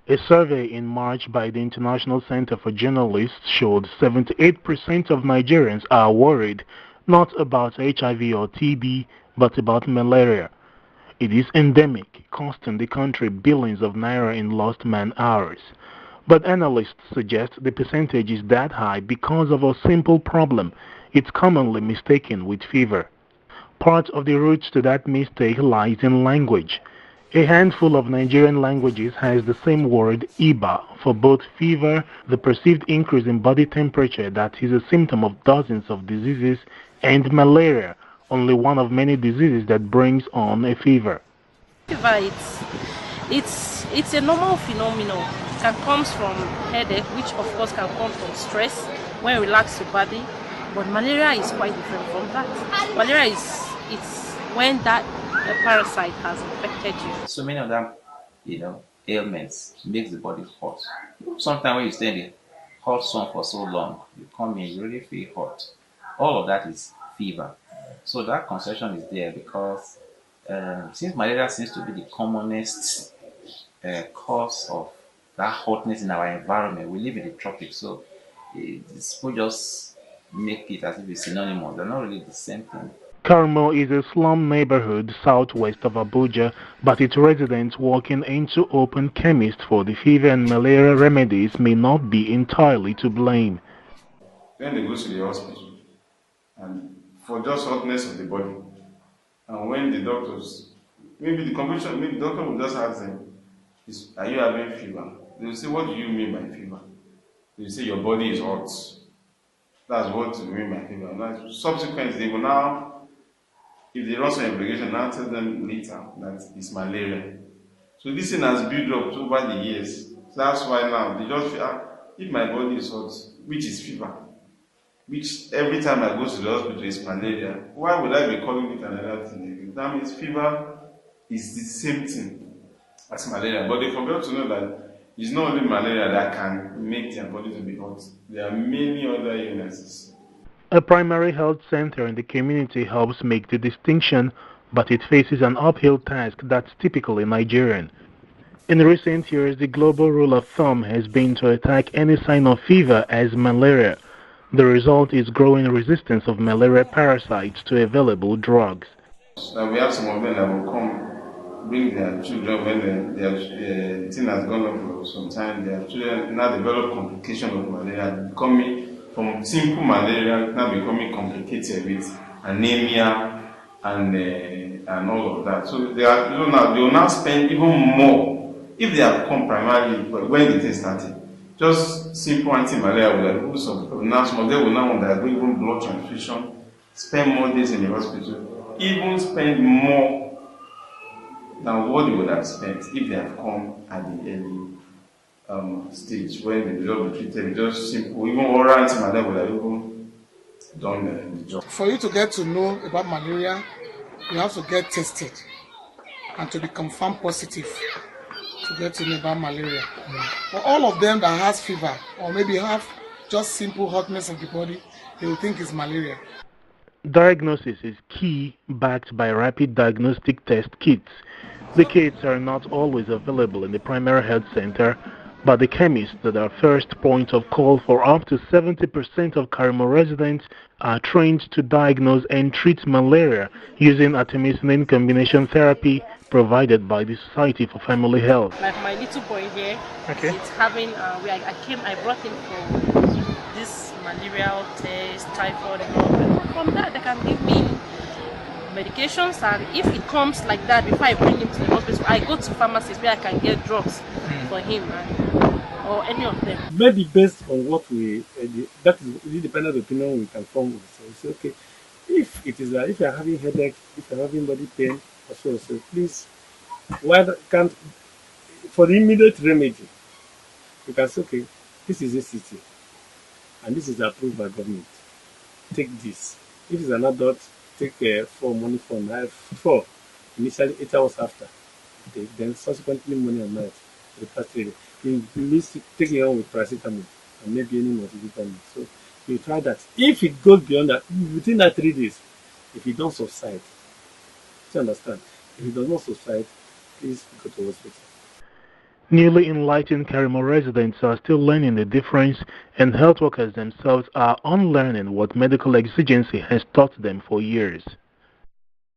A survey in March by the International Center for Journalists showed 78% of Nigerians are worried not about HIV or TB, but about malaria. It is endemic, costing the country billions of naira in lost man-hours. But analysts suggest the percentage is that high because of a simple problem. It's commonly mistaken with fever. Part of the root to that mistake lies in language. A handful of Nigerian languages has the same word "iba" for both fever, the perceived increase in body temperature that is a symptom of dozens of diseases, and malaria, only one of many diseases that brings on a fever. Fever, it's a normal phenomenon. It can comes from headache, which of course can come from stress when you relax your body. But malaria is quite different from that. Malaria is it's when that parasite has infected you. So many of them, ailments makes the body hot. Sometimes when you stay in the hot sun for so long, you come in, you really feel hot. All of that is fever. So that conception is there because since malaria seems to be the commonest cause of that hotness in our environment, we live in the tropics, so people just make it as if it's synonymous. They're not really the same thing. Karmo is a slum neighborhood southwest of Abuja, but its residents walking into open chemists for the fever and malaria remedies may not be entirely to blame. Then they go to the hospital and for just hotness of the body. And when the doctors, maybe the convention, maybe the doctor will just ask them, are you having fever? They will say, what do you mean by fever? They will say, your body is hot. That's what you mean by fever. Now, subsequently, they will now, if they run some investigation, now tell them later that it's malaria. So this thing has built up over the years. So that's why now they just feel, if my body is hot, which is fever, which every time I go to the hospital is malaria, why would I be calling it another thing? That means fever is the same thing as malaria. But they forgot to know that it's not only malaria that can make their body to be hot. There are many other illnesses. A primary health center in the community helps make the distinction, but it faces an uphill task that's typically Nigerian. In recent years, the global rule of thumb has been to attack any sign of fever as malaria. The result is growing resistance of malaria parasites to available drugs. Now we have some of them that will come, bring their children when their thing has gone up for some time. Their children now develop complication of malaria, becoming from simple malaria now becoming complicated with anemia and all of that. So they are now they will now spend even more if they have come primarily when the thing started. Just simple anti-malaria will have now some of them will now undergo even blood transfusion, spend more days in the hospital, even spend more than what they would have spent if they have come at the early stage when they will be treated. Just simple, even oral anti-malaria would have even done the job. For you to get to know about malaria, you have to get tested and to be confirmed positive to get to know about malaria. For all of them that has fever or maybe have just simple hotness of the body, they will think it's malaria. Diagnosis is key, backed by rapid diagnostic test kits. The kits are not always available in the primary health center, but the chemists that are first point of call for up to 70% of Karmo residents are trained to diagnose and treat malaria using artemisinin combination therapy provided by the Society for Family Health. Like my little boy here, Okay. it's having, I brought him for this malarial test, typhoid, and all that. From that, they can give me medications, and if it comes like that, before I bring him to the hospital, I go to pharmacies where I can get drugs for him, or any of them. Maybe based on what that is the independent opinion we can form with. So we say, okay, if it is if you are having headache, if you are having body pain, or so please, why can't for the immediate remedy, you can say, okay, this is a city, and this is approved by government. Take this. If it's an adult, take 4 money for night 4 initially 8 hours after, then subsequently money at night for the past 3 days. You least take it on with paracetamol and maybe any multivitamin. So you try that. If it goes beyond that, within that 3 days, if it don't subside, you understand? If it does not subside, please go to hospital. Newly enlightened Karmo residents are still learning the difference, and health workers themselves are unlearning what medical exigency has taught them for years.